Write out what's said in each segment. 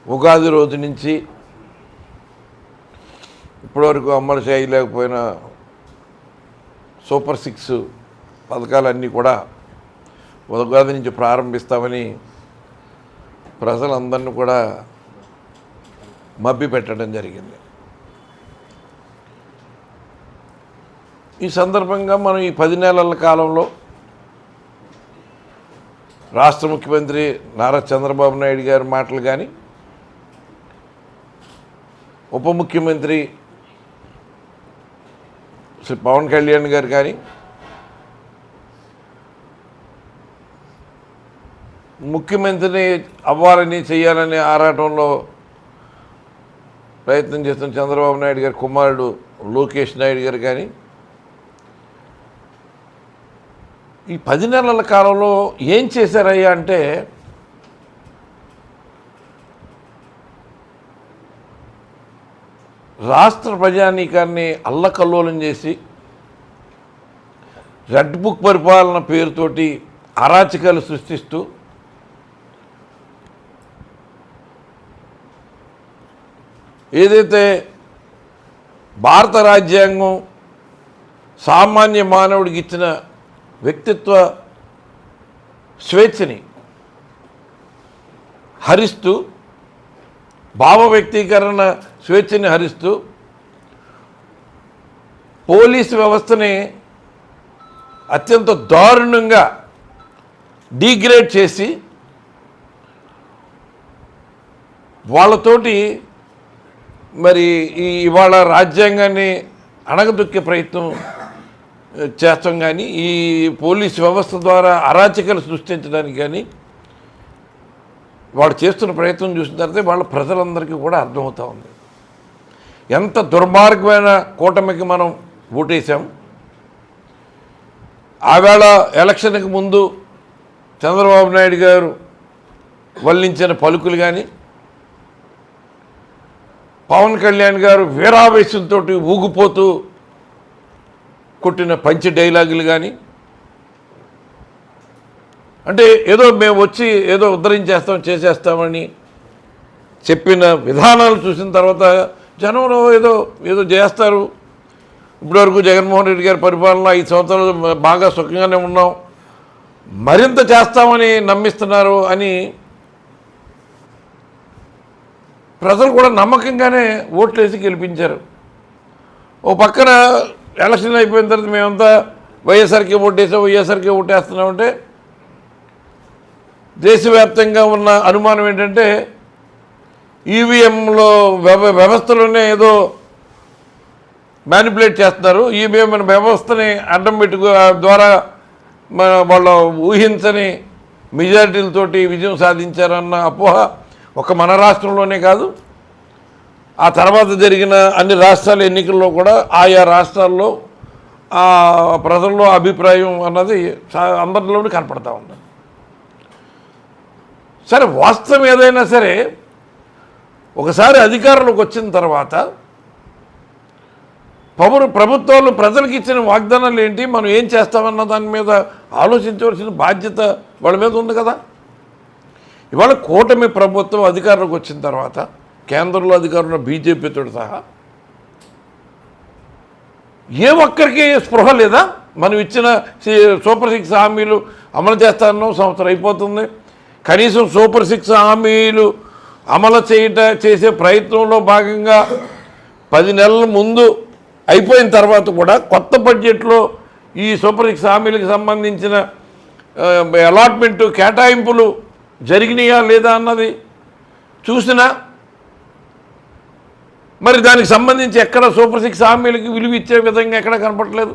ఉగాది రోజు నుంచి ఇప్పటివరకు అమలు చేయలేకపోయిన సూపర్ 6 పథకాలన్నీ కూడా ఉగాది నుంచి ప్రారంభిస్తామని ప్రజలందరినీ కూడా మభ్య పెట్టడం జరిగింది. ఈ సందర్భంగా మనం ఈ 10 నెలల కాలంలో రాష్ట్ర ముఖ్యమంత్రి నారా చంద్రబాబు నాయుడు గారి మాటలు కానీ, ఉప ముఖ్యమంత్రి శ్రీ పవన్ కళ్యాణ్ గారు కానీ, ముఖ్యమంత్రిని అవ్వాలని చేయాలని ఆరాటంలో ప్రయత్నం చేస్తున్న చంద్రబాబు నాయుడు గారి కుమారుడు లోకేష్ నాయుడు గారు కానీ, ఈ 10 నెలల కాలంలో ఏం చేశారయ్యా అంటే, రాష్ట్ర ప్రజానీకాన్ని అల్లకల్లోలం చేసి రెడ్ బుక్ పరిపాలన పేరుతోటి అరాచకాలు సృష్టిస్తూ ఏదైతే భారత రాజ్యాంగం సామాన్య మానవుడికి ఇచ్చిన వ్యక్తిత్వ స్వేచ్ఛని హరిస్తూ, భావ వ్యక్తీకరణ స్వేచ్ఛని హరిస్తూ పోలీసు వ్యవస్థని అత్యంత దారుణంగా డిగ్రేడ్ చేసి వాళ్ళతోటి మరి ఇవాళ రాజ్యాంగాన్ని అణగదొక్కే ప్రయత్నం చేస్తాం. కానీ ఈ పోలీసు వ్యవస్థ ద్వారా అరాచకాలు సృష్టించడానికి కానీ వాళ్ళు చేస్తున్న ప్రయత్నం చూసిన తర్వాత వాళ్ళ ప్రజలందరికీ కూడా అర్థమవుతూ ఉంది ఎంత దుర్మార్గమైన కూటమికి మనం ఓటేసాం. ఆవేళ ఎలక్షన్కి ముందు చంద్రబాబు నాయుడు గారు వల్లించిన పలుకులు కానీ, పవన్ కళ్యాణ్ గారు వీరావేశంతో ఊగిపోతూ కొట్టిన పంచి డైలాగులు కానీ, అంటే ఏదో మేము వచ్చి ఏదో ఉద్ధరించేస్తాం చేసేస్తామని చెప్పిన విధానాలు చూసిన తర్వాత జనంలో ఏదో చేస్తారు. ఇప్పటివరకు జగన్మోహన్ రెడ్డి గారి పరిపాలన 5 సంవత్సరాలు బాగా సుఖంగానే ఉన్నాం, మరింత చేస్తామని నమ్మిస్తున్నారు అని ప్రజలు కూడా నమ్మకంగానే ఓట్లేసి గెలిపించారు. ఓ పక్కన ఎలక్షన్ అయిపోయిన తర్వాత మేమంతా వైఎస్ఆర్కే ఓటేస్తున్నామంటే దేశవ్యాప్తంగా ఉన్న అనుమానం ఏంటంటే ఈవీఎంలో వ్యవస్థలోనే ఏదో మ్యానిపులేట్ చేస్తున్నారు, ఈవీఎం అనే వ్యవస్థని అడ్డం పెట్టుకు ద్వారా వాళ్ళు ఊహించని మెజారిటీలతోటి విజయం సాధించారన్న అపోహ ఒక మన రాష్ట్రంలోనే కాదు, ఆ తర్వాత జరిగిన అన్ని రాష్ట్రాల ఎన్నికల్లో కూడా ఆయా రాష్ట్రాల్లో ప్రజల్లో అభిప్రాయం అన్నది అందరిలోనూ కనపడతా ఉంది. సరే, వాస్తవం ఏదైనా సరే ఒకసారి అధికారంలోకి వచ్చిన తర్వాత ప్రభుత్వాలు ప్రజలకు ఇచ్చిన వాగ్దానాలు ఏంటి, మనం ఏం చేస్తామన్న దాని మీద ఆలోచించవలసిన బాధ్యత వాళ్ళ మీద ఉంది కదా. ఇవాళ కూటమి ప్రభుత్వం అధికారంలోకి వచ్చిన తర్వాత కేంద్రంలో అధికారంలో బీజేపీతో సహా ఏ ఒక్కరికి స్పృహ లేదా? మనం ఇచ్చిన సూపర్ 6 హామీలు అమలు చేస్తానో సంవత్సరం అయిపోతుంది, కనీసం సూపర్ 6 హామీలు అమలు చేసే ప్రయత్నంలో భాగంగా 10 నెలల ముందు అయిపోయిన తర్వాత కూడా కొత్త బడ్జెట్లో ఈ సూపర్ 6 హామీలకు సంబంధించిన అలాట్మెంటు కేటాయింపులు జరిగినాయా లేదా అన్నది చూసినా మరి దానికి సంబంధించి ఎక్కడ సూపర్ 6 హామీలకి విలువ ఇచ్చే విధంగా ఎక్కడ కనపడలేదు.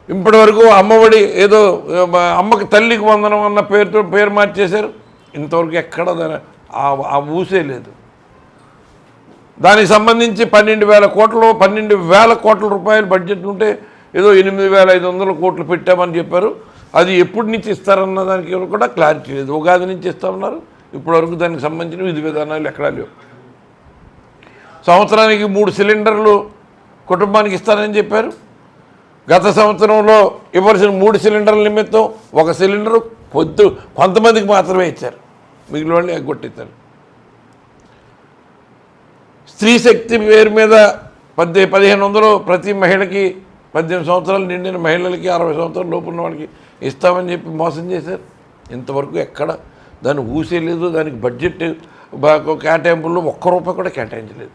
ఇప్పటివరకు అమ్మఒడి ఏదో అమ్మకి తల్లికి వందనం అన్న పేరు మార్చేశారు, ఇంతవరకు ఎక్కడ ఆ ఊసే లేదు. దానికి సంబంధించి 12,000 కోట్ల రూపాయల బడ్జెట్ ఉంటే ఏదో 8,500 కోట్లు పెట్టామని చెప్పారు. అది ఎప్పటి నుంచి ఇస్తారన్న దానికి కూడా క్లారిటీ లేదు. ఉగాది నుంచి ఇస్తామన్నారు, ఇప్పటివరకు దానికి సంబంధించిన విధి విధానాలు ఎక్కడా లేవు. సంవత్సరానికి 3 సిలిండర్లు కుటుంబానికి ఇస్తారని చెప్పారు, గత సంవత్సరంలో ఇవ్వాల్సిన 3 సిలిండర్ల నిమిత్తం 1 సిలిండరు కొంతమందికి మాత్రమే ఇచ్చారు, మిగిలిన వాళ్ళు ఎగ్గొట్టించారు. స్త్రీ శక్తి పేరు మీద 1500 ప్రతి మహిళకి 18 సంవత్సరాలు నిండిన మహిళలకి 60 సంవత్సరాల లోపు ఉన్న వాళ్ళకి ఇస్తామని చెప్పి మోసం చేశారు. ఇంతవరకు ఎక్కడ దాన్ని ఊసేయలేదు, దానికి బడ్జెట్ కేటాయింపుల్లో ₹1 కూడా కేటాయించలేదు.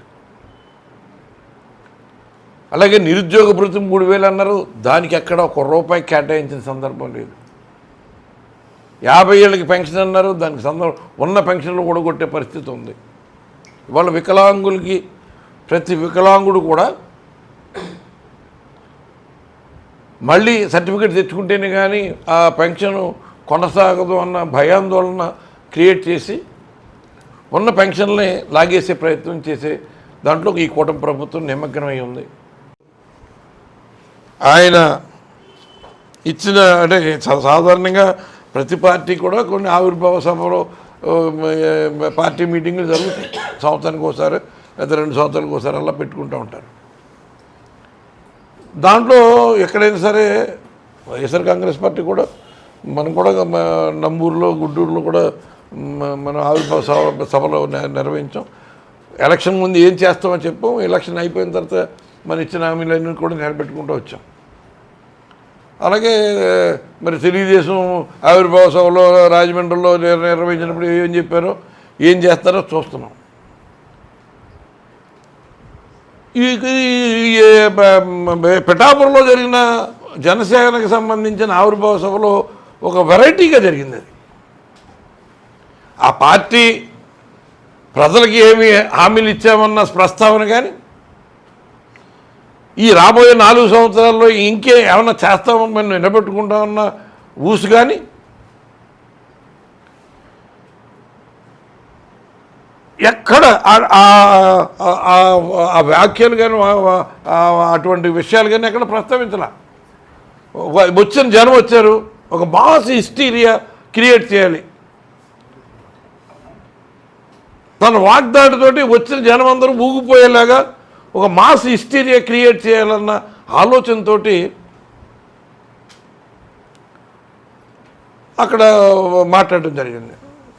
అలాగే నిరుద్యోగ భృతి 3000 అన్నారు, దానికి ఎక్కడ ₹1 కేటాయించిన సందర్భం లేదు. 50 ఏళ్ళకి పెన్షన్ అన్నారు, దానికి ఉన్న పెన్షన్లు కూడా కొట్టే పరిస్థితి ఉంది. ఇవాళ వికలాంగులకి ప్రతి వికలాంగుడు కూడా మళ్ళీ సర్టిఫికేట్ తెచ్చుకుంటేనే కానీ ఆ పెన్షన్ కొనసాగదు అన్న భయాందోళన క్రియేట్ చేసి ఉన్న పెన్షన్లే లాగేసే ప్రయత్నం చేసే దాంట్లో ఈ కూటమి ప్రభుత్వం నిమగ్నమై ఉంది. ఆయన ఇచ్చిన అంటే సాధారణంగా ప్రతి పార్టీ కూడా కొన్ని ఆవిర్భావ సభలో పార్టీ మీటింగ్లు జరుగుతాయి, సంవత్సరానికి ఒకసారి లేదా 2 సంవత్సరాలకు ఒకసారి అలా పెట్టుకుంటూ ఉంటారు. దాంట్లో ఎక్కడైనా సరే వైఎస్ఆర్ కాంగ్రెస్ పార్టీ కూడా మనం కూడా నంబూరులో గుంటూరులో కూడా మనం ఆవిర్భావ సభలో నిర్వహించాం. ఎలక్షన్ ముందు ఏం చేస్తామని చెప్పాం, ఎలక్షన్ అయిపోయిన తర్వాత మన ఇచ్చిన హామీలన్నీ కూడా నిలబెట్టుకుంటూ వచ్చాం. అలాగే మరి తెలుగుదేశం ఆవిర్భావ సభలో రాజమండ్రిలో నిర్వహించినప్పుడు ఏం చెప్పారో ఏం చేస్తారో చూస్తున్నాం. ఈ పిఠాపురంలో జరిగిన జనసేనకు సంబంధించిన ఆవిర్భావ సభలో ఒక వెరైటీగా జరిగింది. అది ఆ పార్టీ ప్రజలకి ఏమి హామీలు ఇచ్చామన్న ప్రస్తావన కానీ ఈ రాబోయే 4 సంవత్సరాల్లో ఇంకే ఏమన్నా చేస్తామని మనం నిలబెట్టుకుంటామన్న ఊసు కానీ ఎక్కడ ఆ వ్యాఖ్యలు కానీ అటువంటి విషయాలు కానీ ఎక్కడ ప్రస్తావించాల. వచ్చిన జనం వచ్చారు, ఒక మాస్ హిస్టీరియా క్రియేట్ చేయాలి. తన వాగ్దాటితోటి వచ్చిన జనం అందరూ ఊగిపోయేలాగా ఒక మాస్ హిస్టీరియా క్రియేట్ చేయాలన్న ఆలోచనతో అక్కడ మాట్లాడడం జరిగింది.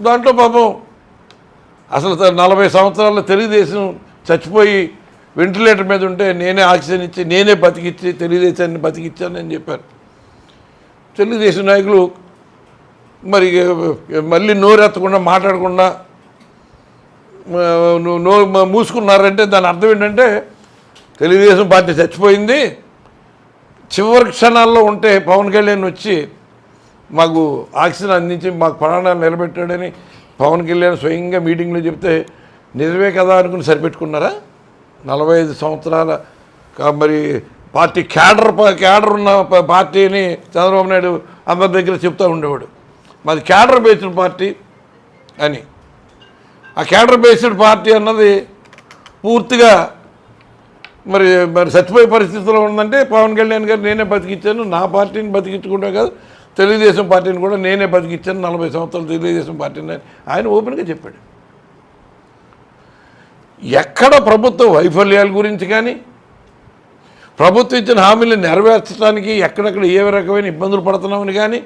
దాంట్లో పాపం అసలు 40 సంవత్సరాల్లో తెలుగుదేశం చచ్చిపోయి వెంటిలేటర్ మీద ఉంటే నేనే ఆక్సిజన్ ఇచ్చి నేనే బతికిచ్చి తెలుగుదేశాన్ని బతికిచ్చానని చెప్పారు. తెలుగుదేశం నాయకులు మరి మళ్ళీ నోరెత్తకుండా మాట్లాడకుండా మూసుకున్నారంటే దాని అర్థం ఏంటంటే తెలుగుదేశం పార్టీ చచ్చిపోయింది, చివరి క్షణాల్లో ఉంటే పవన్ కళ్యాణ్ వచ్చి మాకు ఆక్సిజన్ అందించి మాకు ప్రాణాలు నిలబెట్టాడని పవన్ కళ్యాణ్ స్వయంగా మీటింగ్లో చెప్తే నిజమే కదా అనుకుని సరిపెట్టుకున్నారా? 45 సంవత్సరాల మరి పార్టీ క్యాడర్ ఉన్న పార్టీని చంద్రబాబు నాయుడు అందరి దగ్గర చెప్తూ ఉండేవాడు, మాది క్యాడర్ బేస్డ్ పార్టీ అని. ఆ క్యాడర్ బేస్డ్ పార్టీ అన్నది పూర్తిగా మరి చచ్చిపోయే పరిస్థితిలో ఉందంటే పవన్ కళ్యాణ్ గారు నేనే బతికిచ్చాను, నా పార్టీని బతికించుకుంటా కాదు తెలుగుదేశం పార్టీని కూడా నేనే బతికిచ్చాను, 40 సంవత్సరాలు తెలుగుదేశం పార్టీని ఆయన ఓపెన్గా చెప్పాడు. ఎక్కడ ప్రభుత్వ వైఫల్యాల గురించి కానీ ప్రభుత్వం ఇచ్చిన హామీలు నెరవేర్చడానికి ఎక్కడెక్కడ ఏ రకమైన ఇబ్బందులు పడుతున్నామని కానీ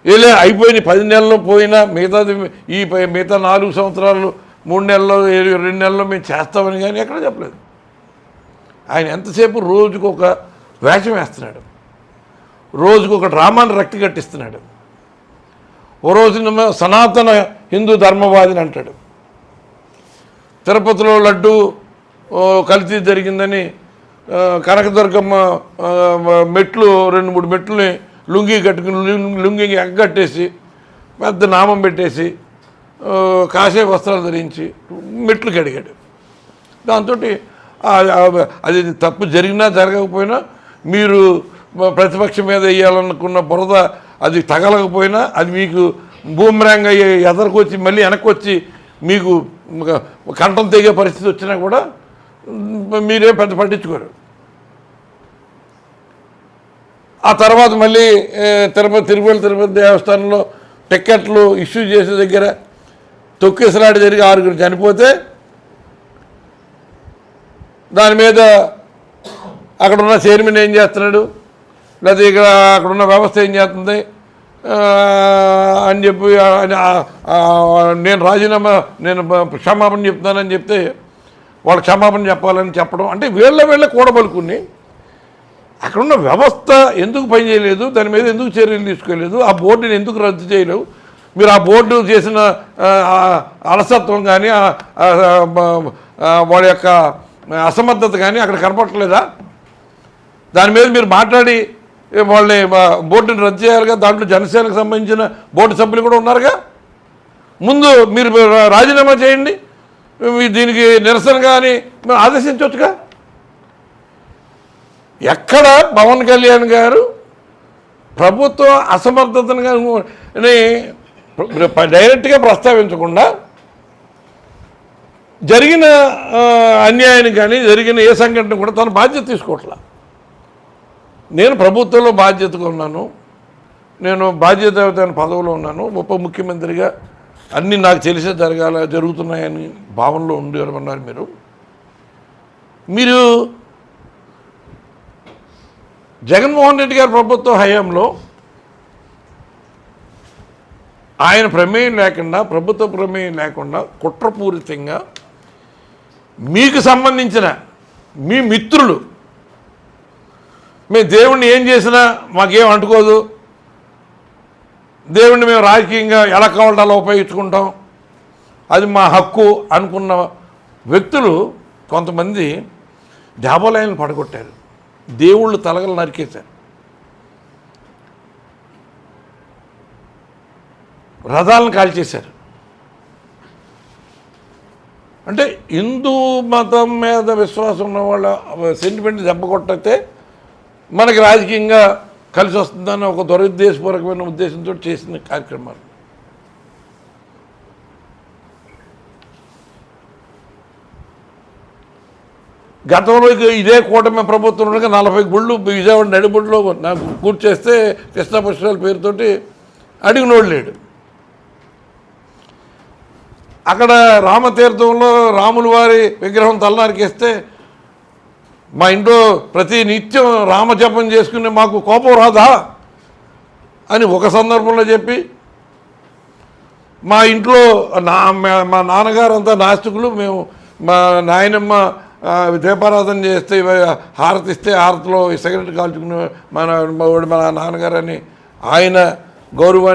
ఇలా అయిపోయిన 10 నెలల్లో పోయినా మిగతా 4 సంవత్సరాలు 3 నెలల్లో 2 నెలల్లో మేము చేస్తామని కానీ ఎక్కడ చెప్పలేదు. ఆయన ఎంతసేపు రోజుకు ఒక వేషం వేస్తున్నాడు, రోజుకు ఒక డ్రామాను రక్తి కట్టిస్తున్నాడు. ఓ రోజున సనాతన హిందూ ధర్మవాదిని అంటాడు, తిరుపతిలో లడ్డు కల్తీ జరిగిందని కనకదుర్గమ్మ మెట్లు 2-3 మెట్లని లుంగి కట్టుకుని లుంగికి ఎగ్గట్టేసి పెద్ద నామం పెట్టేసి కాషాయ వస్త్రాలు ధరించి మెట్లు కడిగాడు. దాంతో అది తప్పు జరిగినా జరగకపోయినా మీరు ప్రతిపక్షం మీద వేయాలనుకున్న బురద అది తగలకపోయినా అది మీకు బూమరాంగ్ అయ్యి ఎదరికొచ్చి మళ్ళీ వెనక్కి వచ్చి మీకు కంఠం తెగే పరిస్థితి వచ్చినా కూడా మీరేం పెద్ద పట్టించుకోరు. ఆ తర్వాత మళ్ళీ తిరుపతి దేవస్థానంలో టిక్కెట్లు ఇష్యూ చేసే దగ్గర తొక్కేసలాట జరిగి 6 చనిపోతే దాని మీద అక్కడ ఉన్న చైర్మన్ ఏం చేస్తున్నాడు, లేకపోతే అక్కడ ఉన్న వ్యవస్థ ఏం చేస్తుంది అని చెప్పి నేను రాజీనామా నేను క్షమాపణ చెప్తానని చెప్తే వాళ్ళు క్షమాపణ చెప్పాలని చెప్పడం, అంటే వీళ్ళ కూడబలుకుని అక్కడున్న వ్యవస్థ ఎందుకు పనిచేయలేదు, దాని మీద ఎందుకు చర్యలు తీసుకోలేదు, ఆ బోర్డుని ఎందుకు రద్దు చేయలేవు, మీరు ఆ బోర్డు చేసిన అలసత్వం కానీ వాళ్ళ యొక్క అసమర్థత కానీ అక్కడ కనపడలేదా? దాని మీద మీరు మాట్లాడి వాళ్ళని బోర్డుని రద్దు చేయాలిగా. దాంట్లో జనసేనకు సంబంధించిన బోర్డు సభ్యులు కూడా ఉన్నారుగా. ముందు మీరు రాజీనామా చేయండి, దీనికి నిరసనగా అని మేము ఆదేశించవచ్చుగా. ఎక్కడ పవన్ కళ్యాణ్ గారు ప్రభుత్వ అసమర్థతను డైరెక్ట్గా ప్రస్తావించకుండా జరిగిన అన్యాయానికి కానీ జరిగిన ఏ సంఘటన కూడా తన బాధ్యత తీసుకోవట్లా. నేను ప్రభుత్వంలో బాధ్యతగా ఉన్నాను, నేను బాధ్యత పదవిలో ఉన్నాను, ఉప ముఖ్యమంత్రిగా అన్నీ నాకు తెలిసే జరుగుతున్నాయని భావనలో ఉండేమన్నారు. మీరు జగన్మోహన్ రెడ్డి గారి ప్రభుత్వ హయాంలో ఆయన ప్రమేయం లేకుండా, ప్రభుత్వ ప్రమేయం లేకుండా కుట్రపూరితంగా మీకు సంబంధించిన మీ మిత్రులు, మేము దేవుణ్ణి ఏం చేసినా మాకేం అంటుకోదు, దేవుణ్ణి మేము రాజకీయంగా ఎలా కావాలంటే అలా ఉపయోగించుకుంటాం, అది మా హక్కు అనుకున్న వ్యక్తులు కొంతమంది దేవాలయాలను పడగొట్టారు, దేవుళ్ళు తలగలు నరికేశారు, రథాలను కాల్చేశారు. అంటే హిందూ మతం మీద విశ్వాసం ఉన్న వాళ్ళ సెంటిమెంట్ దెబ్బ కొట్టితే మనకి రాజకీయంగా కలిసి వస్తుందని ఒక దురుద్దేశపూర్వకమైన ఉద్దేశంతో చేసిన కార్యక్రమాలు. గతంలో ఇదే కూటమి ప్రభుత్వంలో 40 గుళ్ళు విజయవాడ నడిబొడ్లో నాకు పూర్తి చేస్తే కృష్ణా పుష్కరాల పేరుతోటి అడిగినోడు లేడు. అక్కడ రామతీర్థంలో రాముల వారి విగ్రహం తలనారికేస్తే మా ఇంట్లో ప్రతి నిత్యం రామజపం చేసుకునే మాకు కోపం రాదా అని ఒక సందర్భంలో చెప్పి, మా ఇంట్లో మా నాన్నగారు అంతా నాస్తికులు, మేము మా నాయనమ్మ దీపారాధన చేస్తే హారతిస్తే హారతిలో సిగరెట్ కాల్చుకునే మా నాన్నగారు అని ఆయన గౌరవాన్ని